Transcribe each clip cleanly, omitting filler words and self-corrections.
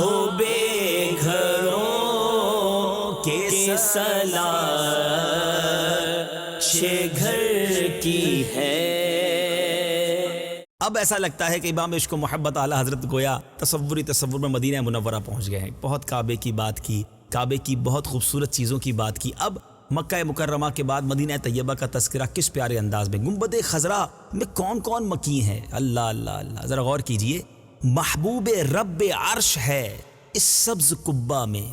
ہو بے گھروں کے سلاچ گھر کی ہے۔ اب ایسا لگتا ہے کہ امام عشق و محبت اعلیٰ حضرت گویا تصور میں مدینہ منورہ پہنچ گئے ہیں۔ بہت کعبے کی بات کی، کعبے کی بہت خوبصورت چیزوں کی بات کی۔ اب مکہ مکرمہ کے بعد مدینہ طیبہ کا تذکرہ کس پیارے انداز میں۔ گنبد خضرا میں کون کون مکی ہیں؟ اللہ اللہ اللہ، ذرا غور کیجئے۔ محبوب رب عرش ہے اس سبز قبہ میں،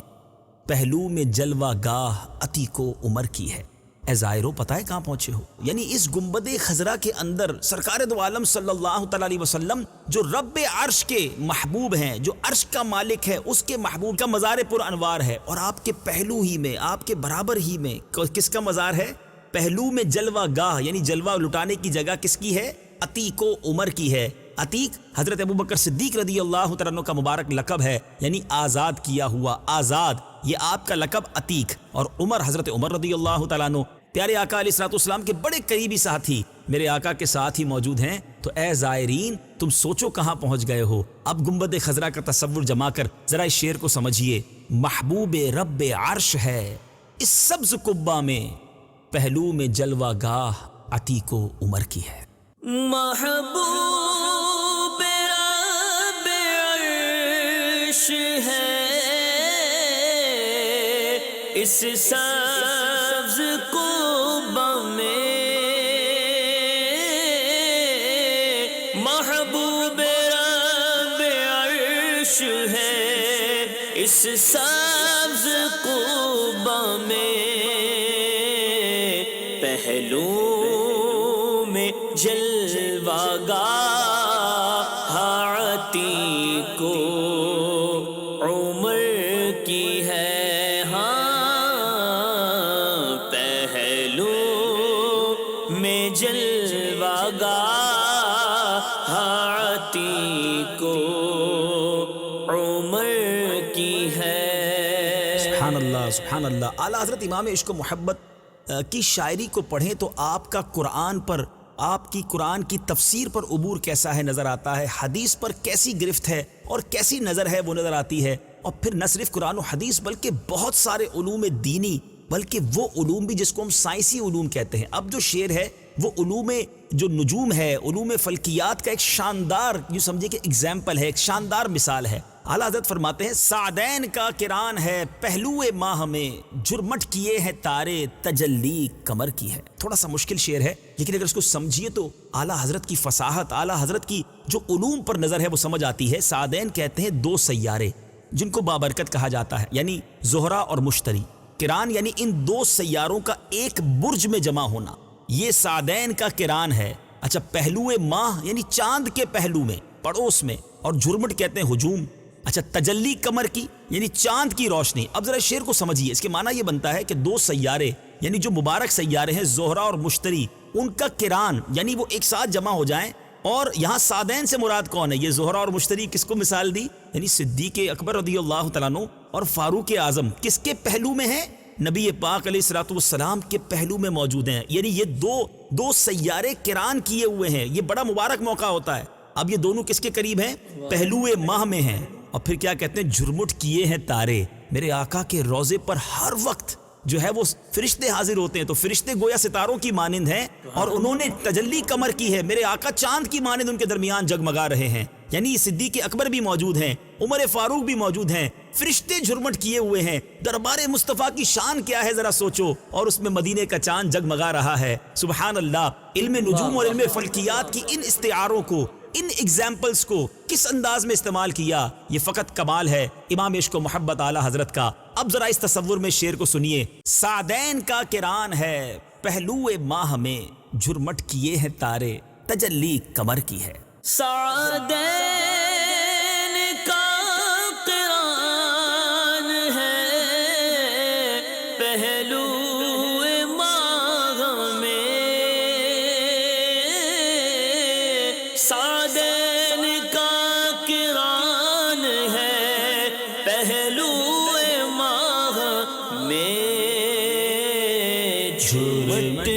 پہلو میں جلوہ گاہ عتیق و عمر کی ہے۔ اے زائرو، پتہ ہے کہاں پہنچے ہو؟ یعنی اس گنبد خضرا کے اندر سرکار دو عالم صلی اللہ تعالیٰ علیہ وسلم جو رب عرش کے محبوب ہیں، جو عرش کا مالک ہے، اس کے محبوب کا مزار پر انوار ہے، اور آپ کے پہلو ہی میں، آپ کے برابر ہی میں کس کا مزار ہے؟ پہلو میں جلوہ گاہ، یعنی جلوہ لٹانے کی جگہ کس کی ہے؟ عتیق و عمر کی ہے۔ عتیق حضرت ابوبکر صدیق رضی اللہ تعالیٰ عنہ کا مبارک لقب ہے، یعنی آزاد کیا ہوا، آزاد، یہ آپ کا لقب عتیق۔ اور عمر، حضرت عمر رضی اللہ تعالیٰ عنہ پیارے آقا علیہ الصلوۃ والسلام کے بڑے قریبی ساتھی میرے آقا کے ساتھ ہی موجود ہیں۔ تو اے زائرین، تم سوچو کہاں پہنچ گئے ہو۔ اب گنبد خضرا کا تصور جما کر ذرا اس شعر کو سمجھیے۔ محبوب رب عرش ہے اس سبز قبہ میں، پہلو میں جلوہ گاہ عتیق و عمر کی ہے۔ محبوب رب عرش ہے اس سبز قبہ میں، محبوب رب عرش ہے اس سبز قبہ میں، پہلو میں جلوہ گاہ عتیق و عمر کی ہے۔ جلوہ گاہ عتیق و عمر کی ہے۔ سبحان اللہ، سبحان اللہ۔ اعلیٰ حضرت امام عشق و محبت کی شاعری کو پڑھیں تو آپ کا قرآن پر، آپ کی قرآن کی تفسیر پر عبور کیسا ہے نظر آتا ہے، حدیث پر کیسی گرفت ہے اور کیسی نظر ہے وہ نظر آتی ہے۔ اور پھر نہ صرف قرآن و حدیث بلکہ بہت سارے علوم دینی، بلکہ وہ علوم بھی جس کو ہم سائنسی علوم کہتے ہیں۔ اب جو شعر ہے وہ علوم جو نجوم ہے، علوم فلکیات کا ایک شاندار، یوں سمجھے کہ ایگزامپل ہے، ایک شاندار مثال ہے۔ اعلیٰ حضرت فرماتے ہیں سعدین کا کران ہے پہلو ماہ میں، جھرمٹ کیے ہیں تارے تجلی کمر کی ہے۔ تھوڑا سا مشکل شعر ہے لیکن اگر اس کو سمجھیے تو اعلیٰ حضرت کی فصاحت، اعلیٰ حضرت کی جو علوم پر نظر ہے وہ سمجھ آتی ہے۔ سعدین کہتے ہیں دو سیارے جن کو بابرکت کہا جاتا ہے، یعنی زہرہ اور مشتری۔ کران یعنی ان دو سیاروں کا ایک برج میں جمع ہونا، یہ سعدین کا کران ہے۔ اچھا، پہلو ماہ یعنی چاند کے پہلو میں، پڑوس میں، اور جھرمٹ کہتے ہیں ہجوم۔ اچھا، تجلی کمر کی یعنی چاند کی روشنی۔ اب ذرا شعر کو سمجھیے، اس کے معنی یہ بنتا ہے کہ دو سیارے یعنی جو مبارک سیارے ہیں زہرہ اور مشتری، ان کا کران یعنی وہ ایک ساتھ جمع ہو جائیں۔ اور یہاں سعدین سے مراد کون ہے؟ یہ زہرہ اور مشتری کس کو مثال دی؟ یعنی صدیق اکبر رضی اللہ تعالیٰ عنہ اور فاروق اعظم کس کے پہلو میں ہیں؟ نبی پاک علیہ الصلوۃ والسلام کے پہلو میں موجود ہیں۔ یعنی یہ دو سیارے کران کیے ہوئے ہیں، یہ بڑا مبارک موقع ہوتا ہے۔ اب یہ دونوں کس کے قریب ہیں؟ پہلو ماہ میں ہیں۔ اور پھر کیا کہتے ہیں؟ جھرمٹ کیے ہیں تارے۔ میرے آقا کے روضے پر ہر وقت جو ہے وہ فرشتے حاضر ہوتے ہیں، تو فرشتے گویا ستاروں کی مانند ہیں اور انہوں نے تجلی کمر کی ہے۔ میرے آقا چاند کی مانند ان کے درمیان جگمگا رہے ہیں۔ یعنی صدیق اکبر بھی موجود ہیں، عمر فاروق بھی موجود ہیں، فرشتے جھرمٹ کیے ہوئے ہیں۔ دربار مصطفیٰ کی شان کیا ہے ذرا سوچو، اور اس میں مدینے کا چاند جگمگا رہا ہے۔ سبحان اللہ۔ علم نجوم اور علم فلکیات کی ان استعاروں کو، ان ایگزامپلز کو کس انداز میں استعمال کیا، یہ فقط کمال ہے امام عشق و محبت اعلیٰ حضرت کا۔ اب ذرا اس تصور میں شعر کو سنیے۔ سعدین کا کران ہے پہلو ماہ میں، جھرمٹ کیے ہیں تارے تجلی کمر کی ہے۔ سعدین کا کران ہے پہلو ماہ میں، سعدین کا کران ہے پہلو ماہ میں، جھرمٹ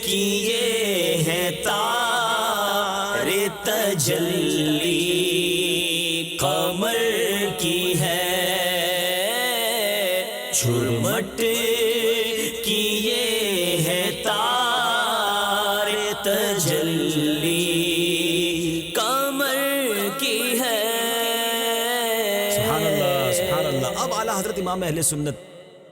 کیے ہیں تارے تجلی تجلی قمر کی ہے، جھرمٹ کی یہ ہے تار تجلی قمر کی ہے۔ سبحان اللہ سبحان اللہ۔ اب اعلیٰ حضرت امام اہل سنت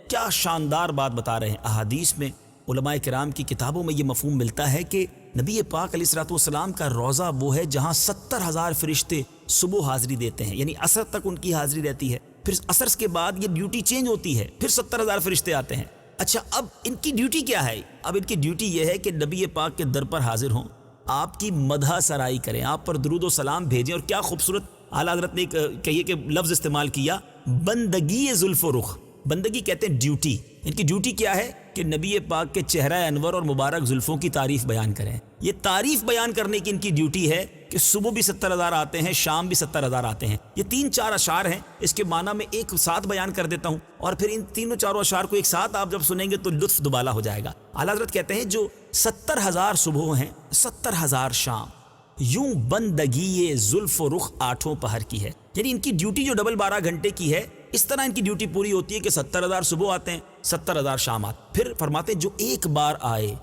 کیا شاندار بات بتا رہے ہیں۔ احادیث میں، علماء کرام کی کتابوں میں یہ مفہوم ملتا ہے کہ نبی پاک علیہ الصلوۃ والسلام کا روضہ وہ ہے جہاں 70,000 فرشتے صبح حاضری دیتے ہیں، یعنی عصر تک ان کی حاضری رہتی ہے، پھر عصر کے بعد یہ ڈیوٹی چینج ہوتی ہے، پھر 70,000 فرشتے آتے ہیں۔ اچھا، اب ان کی ڈیوٹی کیا ہے؟ اب ان کی ڈیوٹی یہ ہے کہ نبی پاک کے در پر حاضر ہوں، آپ کی مدح سرائی کریں، آپ پر درود و سلام بھیجیں۔ اور کیا خوبصورت اعلیٰ حضرت نے کہیے کہ لفظ استعمال کیا، بندگی زلف و رخ۔ بندگی کہتے ہیں ڈیوٹی۔ ان کی ڈیوٹی کیا ہے کہ نبی پاک کے چہرہ انور اور مبارک زلفوں کی تعریف بیان کریں۔ یہ تعریف بیان کرنے کی ان کی ڈیوٹی ہے کہ صبح بھی 70,000 آتے ہیں، شام بھی 70,000 آتے ہیں۔ یہ 3-4 اشعار ہیں، اس کے معنی میں ایک ساتھ بیان کر دیتا ہوں، اور پھر ان تینوں چاروں اشعار کو ایک ساتھ آپ جب سنیں گے تو لطف دوبالا ہو جائے گا۔ اعلیٰ حضرت کہتے ہیں جو 70,000 صبح ہیں، 70,000 شام، یوں بندگی زلف و رخ آٹھوں پہر کی ہے۔ یعنی ان کی ڈیوٹی جو ڈبل 12 گھنٹے کی ہے، اس طرح ان کی ڈیوٹی پوری ہوتی ہے کہ 70,000 صبح آتے ہیں، 70,000 شام آتے ہیں۔ پھر فرماتے ہیں جو ایک بار آئے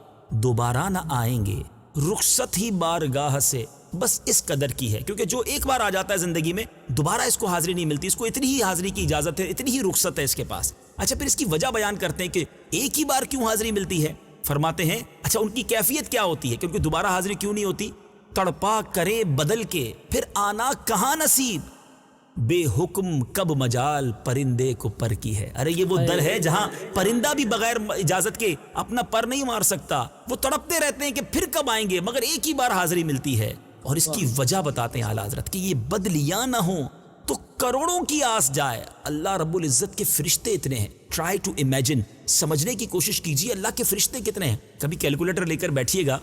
دوبارہ نہ آئیں گے، رخصت ہی بارگاہ سے بس اس قدر کی ہے۔ کیونکہ جو ایک بار آ جاتا ہے زندگی میں، دوبارہ اس کو حاضری نہیں ملتی، اس کو اتنی ہی حاضری کی اجازت ہے، اتنی ہی رخصت ہے اس کے پاس۔ اچھا، پھر اس کی وجہ بیان کرتے ہیں کہ ایک ہی بار کیوں حاضری ملتی ہے۔ فرماتے ہیں اچھا ان کی کیفیت کیا ہوتی ہے، کیونکہ دوبارہ حاضری کیوں نہیں ہوتی؟ تڑپا کرے بدل کے پھر آنا کہاں نصیب، بے حکم کب مجال پرندے کو پر کی ہے۔ ارے یہ وہ در ہے جہاں پرندہ بھی بغیر اجازت کے اپنا پر نہیں مار سکتا، وہ تڑپتے رہتے ہیں کہ پھر کب آئیں گے، مگر ایک ہی بار حاضری ملتی ہے۔ اور اس کی وجہ بتاتے ہیں اعلیٰ حضرت کہ یہ بدلیاں نہ ہوں تو کروڑوں کی آس جائے۔ اللہ رب العزت کے فرشتے اتنے ہیں، ٹرائی ٹو امیجن، سمجھنے کی کوشش کیجیے اللہ کے فرشتے کتنے ہیں۔ کبھی کیلکولیٹر لے کر بیٹھیے گا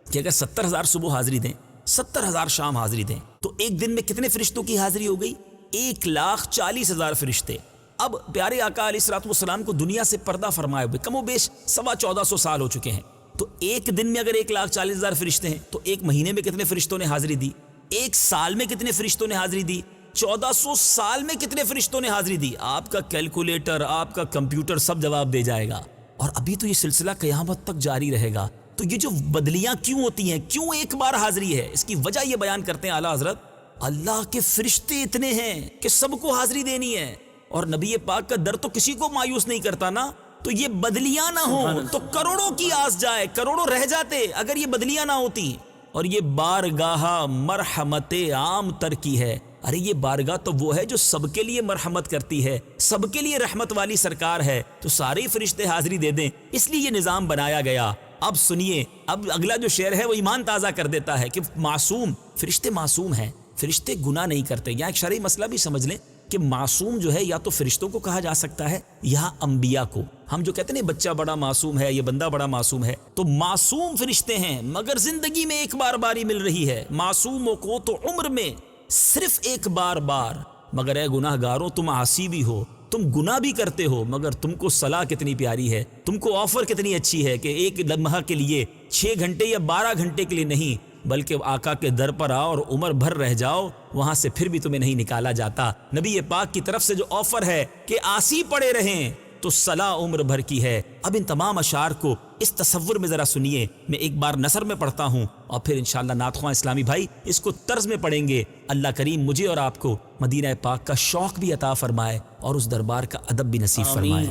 کہ اگر 70,000 صبح حاضری دیں، 70,000 شام حاضری دیں، تو ایک دن میں کتنے فرشتوں کی حاضری ہو گئی؟ 1,40,000 فرشتے۔ اب پیارے آقا علیہ الصلوۃ والسلام کو دنیا سے پردہ فرمائے ہوئے کم و بیش 1450 سال ہو چکے ہیں، تو ایک دن میں اگر 1,40,000 فرشتے ہیں تو ایک مہینے میں کتنے فرشتوں نے حاضری دی؟ ایک سال میں کتنے فرشتوں نے حاضری دی؟ 1400 سال میں کتنے فرشتوں نے حاضری دی؟ آپ کا کیلکولیٹر، آپ کا کمپیوٹر سب جواب دے جائے گا۔ اور ابھی تو یہ سلسلہ قیامت تک جاری رہے گا۔ تو یہ جو بدلیاں کیوں ہوتی ہیں، کیوں ایک بار حاضری ہے، اس کی وجہ یہ بیان کرتے ہیں اعلیٰ حضرت، اللہ کے فرشتے اتنے ہیں کہ سب کو حاضری دینی ہے، اور نبی پاک کا در تو کسی کو مایوس نہیں کرتا نا۔ تو یہ بدلیاں نہ ہوں تو کروڑوں کی آس جائے، کروڑوں رہ جاتے اگر یہ بدلیاں نہ ہوتی۔ اور یہ بارگاہ مرحمت عام تر کی ہے۔ ارے یہ بارگاہ تو وہ ہے جو سب کے لیے مرحمت کرتی ہے، سب کے لیے رحمت والی سرکار ہے، تو سارے فرشتے حاضری دے دیں، اس لیے یہ نظام بنایا گیا۔ اب سنیے، اب اگلا جو شعر ہے وہ ایمان تازہ کر دیتا ہے کہ معصوم، فرشتے معصوم ہیں، فرشتے گناہ نہیں کرتے۔ یہاں ایک شرعی مسئلہ بھی سمجھ لیں کہ معصوم جو ہے یا تو فرشتوں کو کہا جا سکتا ہے یا انبیاء کو۔ ہم جو کہتے ہیں بچہ بڑا معصوم ہے، یہ بندہ بڑا معصوم ہے، تو معصوم فرشتے ہیں مگر زندگی میں ایک بار باری مل رہی ہے۔ معصوموں کو تو عمر میں صرف ایک بار بار، مگر اے گناہ گاروں تم عاصی بھی ہو، تم گناہ بھی کرتے ہو، مگر تم کو صلاح کتنی پیاری ہے، تم کو آفر کتنی اچھی ہے کہ ایک لمحہ کے لیے، 6 گھنٹے یا 12 گھنٹے کے لیے نہیں، بلکہ آقا کے در پر آؤ اور عمر بھر رہ جاؤ، وہاں سے پھر بھی تمہیں نہیں نکالا جاتا۔ نبی پاک کی طرف سے جو آفر ہے کہ آسی پڑے رہیں تو صلاح عمر بھر کی ہے۔ اب ان تمام اشعار کو اس تصور میں ذرا سنیے، میں ایک بار نثر میں پڑھتا ہوں اور پھر انشاءاللہ نعت خواں اسلامی بھائی اس کو طرز میں پڑھیں گے۔ اللہ کریم مجھے اور آپ کو مدینہ پاک کا شوق بھی عطا فرمائے اور اس دربار کا ادب بھی نصیب فرمائے۔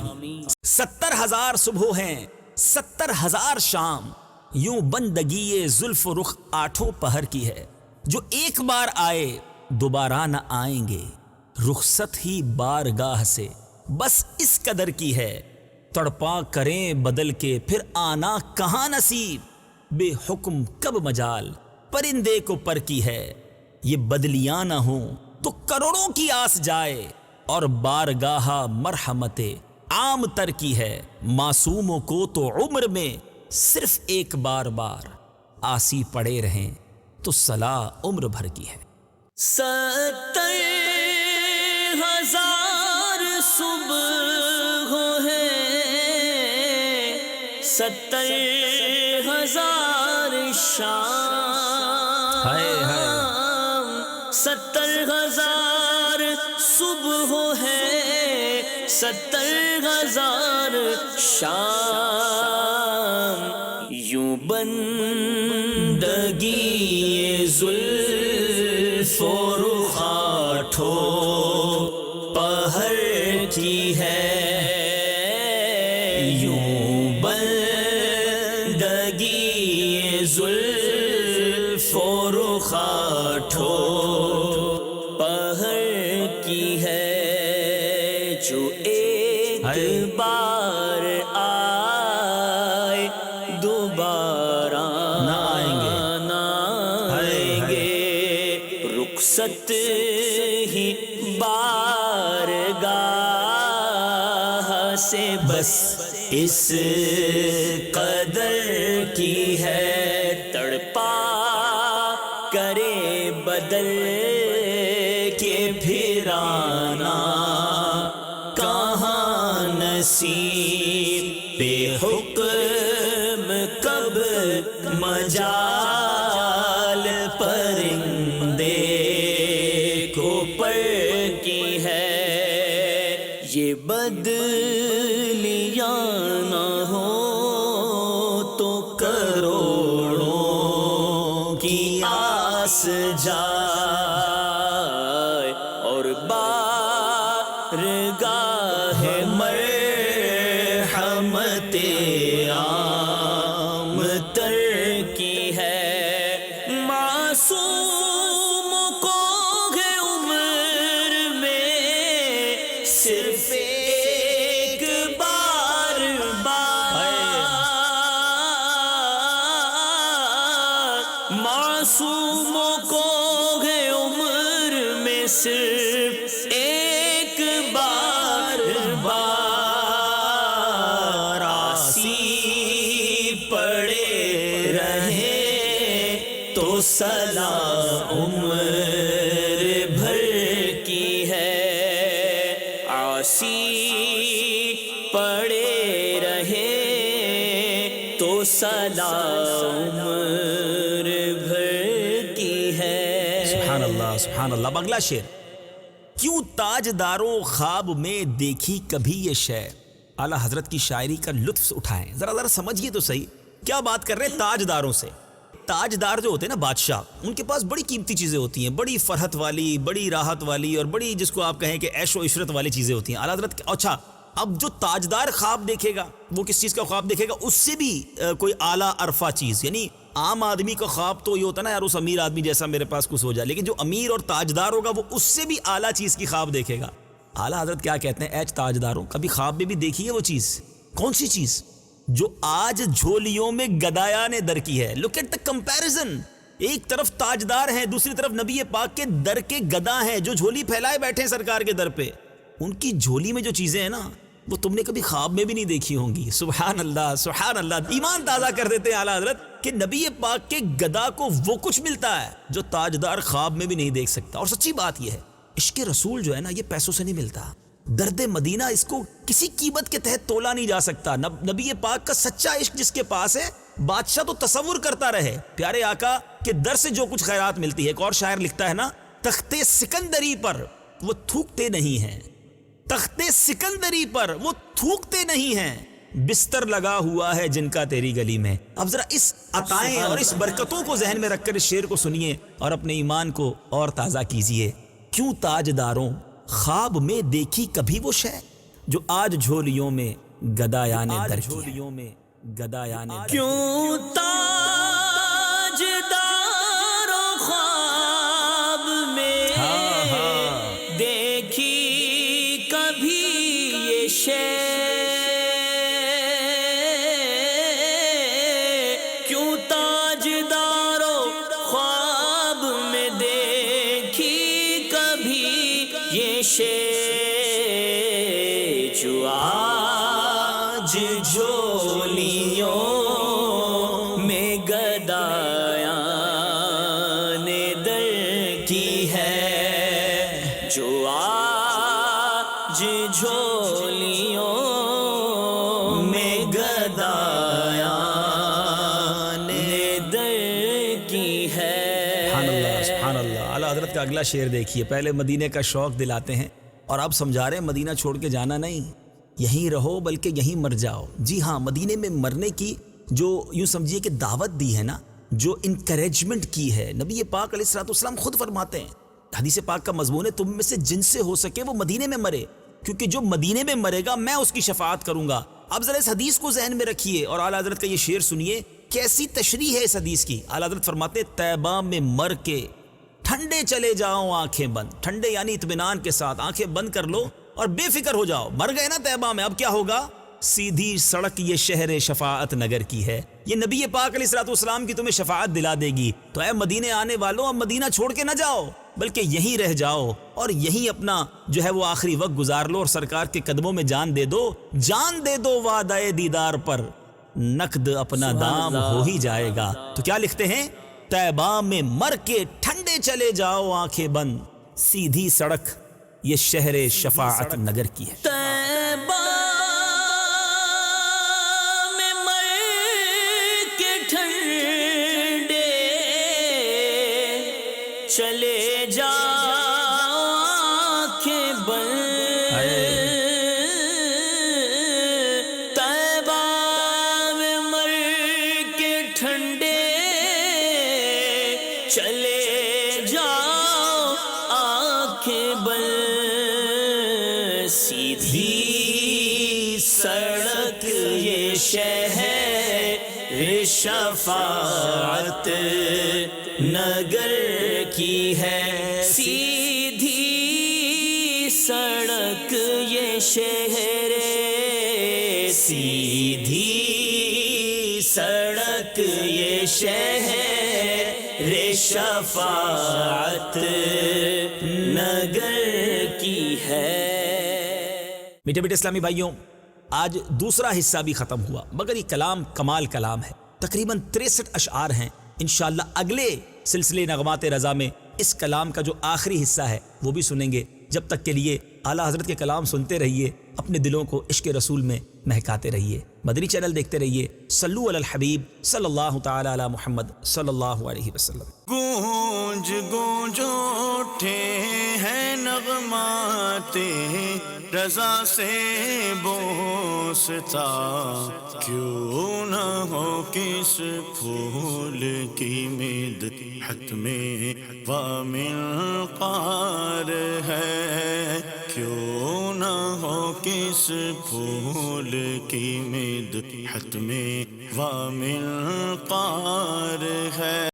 70,000 صبح ہیں، 70,000 شام، یوں بندگی زلف و رخ آٹھوں پہر کی ہے۔ جو ایک بار آئے دوبارہ نہ آئیں گے، رخصت ہی بارگاہ سے بس اس قدر کی ہے۔ تڑپا کریں بدل کے پھر آنا کہاں نصیب، بے حکم کب مجال پرندے کو پر کی ہے۔ یہ بدلیاں نہ ہوں تو کروڑوں کی آس جائے، اور بارگاہ مرحمت عام تر کی ہے۔ معصوموں کو تو عمر میں صرف ایک بار بار، آسی پڑے رہیں تو صلاح عمر بھر کی ہے۔ 70,000 صبح ہے، 70,000 شام، 70,000 صبح ہے، 70,000 شام، یوں بندگی زلف و رخاٹھو پہر کی ہے، یوں بندگی زلف و رخاٹھو پہر کی ہے، جو ایک بار آئے دوبارہ نہ آئیں گے، رخصت ہی بارگاہ سے بس اس قدر کی ہے، تڑپا کرے بدل کے پھر آنا کہاں نصیب، بے حکم کب مجال پرندے کو پر کی ہے، یہ بدلیاں نہ ہو تو کروڑوں کی آس جائے، اور بارگاہ مرحمت عام تر کی ہے، معصوم کو ہے عمر میں صرف ایک بار معصوموں کو ہے عمر میں صرف ایک بار آسی پڑے رہے تو سلام عمر بھر کی ہے، آسی پڑے رہے تو سلام عمر بھر کی ہے۔ سبحان اللہ سبحان اللہ۔ اگلا شعر، کیوں تاجداروں خواب میں دیکھی کبھی یہ شے، اعلیٰ حضرت کی شاعری کا لطف اٹھائیں، ذرا سمجھیے تو صحیح کیا بات کر رہے ہیں تاجداروں سے۔ تاجدار جو ہوتے ہیں نا بادشاہ، ان کے پاس بڑی قیمتی چیزیں ہوتی ہیں، بڑی فرحت والی، بڑی راحت والی، اور بڑی جس کو آپ کہیں کہ عیش و عشرت والی چیزیں ہوتی ہیں۔ اعلیٰ حضرت اچھا، اب جو تاجدار خواب دیکھے گا وہ کس چیز کا خواب دیکھے گا؟ اس سے بھی کوئی اعلیٰ عرفہ چیز، یعنی عام آدمی کا خواب تو یہ ہوتا ہے نا یار اس امیر آدمی جیسا میرے پاس کچھ ہو جائے، لیکن جو امیر اور تاجدار ہوگا وہ اس سے بھی اعلیٰ چیز کی خواب دیکھے گا۔ اعلیٰ حضرت کیا کہتے ہیں، اے تاجداروں کبھی خواب میں بھی دیکھی ہے وہ چیز؟ کون سی چیز؟ جو آج جھولیوں میں گدایان در کی ہے۔ لک ایٹ دا کمپیریزن، ایک طرف تاجدار ہیں، دوسری طرف نبی پاک کے در کے گدا ہیں جو جھولی پھیلائے بیٹھے ہیں سرکار کے در پہ۔ ان کی جھولی میں جو چیزیں ہیں نا وہ تم نے کبھی خواب میں بھی نہیں دیکھی ہوں گی۔ سبحان اللہ سبحان اللہ۔ ایمان تازہ کر دیتے ہیں اعلیٰ حضرت کہ نبی پاک کے گدا کو وہ کچھ ملتا ہے جو تاجدار خواب میں بھی نہیں دیکھ سکتا۔ اور سچی بات یہ ہے، عشق رسول جو ہے نا یہ پیسوں سے نہیں ملتا، درد مدینہ اس کو کسی قیمت کے تحت تولا نہیں جا سکتا۔ نبی پاک کا سچا عشق جس کے پاس ہے، بادشاہ تو تصور کرتا رہے پیارے آقا کے در سے جو کچھ خیرات ملتی ہے۔ ایک اور شاعر لکھتا ہے نا، تختے سکندری پر وہ تھوکتے نہیں ہیں، تختے سکندری پر وہ تھوکتے نہیں ہیں، بستر لگا ہوا ہے جن کا تیری گلی میں۔ اب ذرا اس عطائیں اور اس برکتوں کو ذہن میں رکھ کر اس شعر کو سنیے اور اپنے ایمان کو اور تازہ کیجئے۔ کیوں تاجداروں خواب میں دیکھی کبھی وہ شے، جو آج جھولیوں میں گدایان در کی ہے۔ کیوں تاجداروں خواب میں دیکھی کبھی یہ شے، کیوں تاجداروں خواب میں دیکھی کبھی یہ شے، جو آج جھولیوں میں گدایان در کی ہے، جو آج جھولیوں میں گدایان در کی ہے۔ سبحان اللہ سبحان اللہ۔ اعلیٰ اعلیٰ حضرت کا اگلا شعر دیکھیے. پہلے مدینے کا شوق دلاتے ہیں اور اب سمجھا رہے ہیں مدینہ چھوڑ کے جانا نہیں, یہیں رہو بلکہ یہیں مر جاؤ. جی ہاں, مدینے میں مرنے کی جو یوں سمجھیے کہ دعوت دی ہے نا, جو انکریجمنٹ کی ہے, نبی پاک علیہ الصلوۃ والسلام خود فرماتے ہیں, حدیث پاک کا مضمون ہے, تم میں سے جن سے ہو سکے وہ مدینے میں مرے, کیونکہ جو مدینے میں مرے گا میں اس کی شفاعت کروں گا. اب ذرا اس حدیث کو ذہن میں رکھیے اور اعلیٰ حضرت کا یہ شعر سنیے, کیسی تشریح ہے اس حدیث کی. اعلیٰ حضرت فرماتے ہیں طیبہ میں مر کے ٹھنڈے چلے جاؤ آنکھیں بند. ٹھنڈے یعنی اطمینان کے ساتھ آنکھیں بند کر لو اور بے فکر ہو جاؤ. مر گئے نا طیبہ میں, اب کیا ہوگا؟ سیدھی سڑک یہ شہر شفاعت نگر کی ہے. یہ نبی پاک علیہ الصلوۃ والسلام کی تمہیں شفاعت دلا دے گی. تو اے مدینے آنے والوں, اب مدینہ چھوڑ کے نہ جاؤ بلکہ یہیں رہ جاؤ اور یہیں اپنا جو ہے وہ آخری وقت گزار لو اور سرکار کے قدموں میں جان دے دو. جان دے دو وعدہ دیدار پر, نقد اپنا دام ہو ہی جائے گا. تو کیا لکھتے ہیں؟ طیبہ میں مر کے ٹھنڈے چلے جاؤ آنکھیں بند, سیدھی سڑک یہ شہر شفاعت نگر کی ہے. طیبہ میں مر کے ٹھنڈے چلے جاؤ آنکھیں بند, طیبہ میں مر کے ٹھنڈے چلے جاؤ آنکھیں بند, سیدھی سڑک یہ شہر شفاعت نگر کی ہے. سیدھی سڑک یہ شہر, سیدھی سڑک یہ شہر شفاعت نگر کی ہے. میٹھے میٹھے اسلامی بھائیوں, آج دوسرا حصہ بھی ختم ہوا, مگر یہ کلام کمال کلام ہے. تقریباً 63 اشعار ہیں. انشاءاللہ اگلے سلسلے نغمات رضا میں اس کلام کا جو آخری حصہ ہے وہ بھی سنیں گے. جب تک کے لیے اعلیٰ حضرت کے کلام سنتے رہیے, اپنے دلوں کو عشق رسول میں مہکاتے رہیے. مدنی چینل دیکھتے رہیے. صلو علی الحبیب صلی اللہ تعالی علی محمد صلی اللہ علیہ وسلم. گونج گونج اٹھے ہیں نغمات رضا سے بوستا, کیوں نہ ہو کس پھول کی مدحت میں وامل قار ہے, کیوں نہ ہو کس پھول کی مدحت میں وامل قار ہے.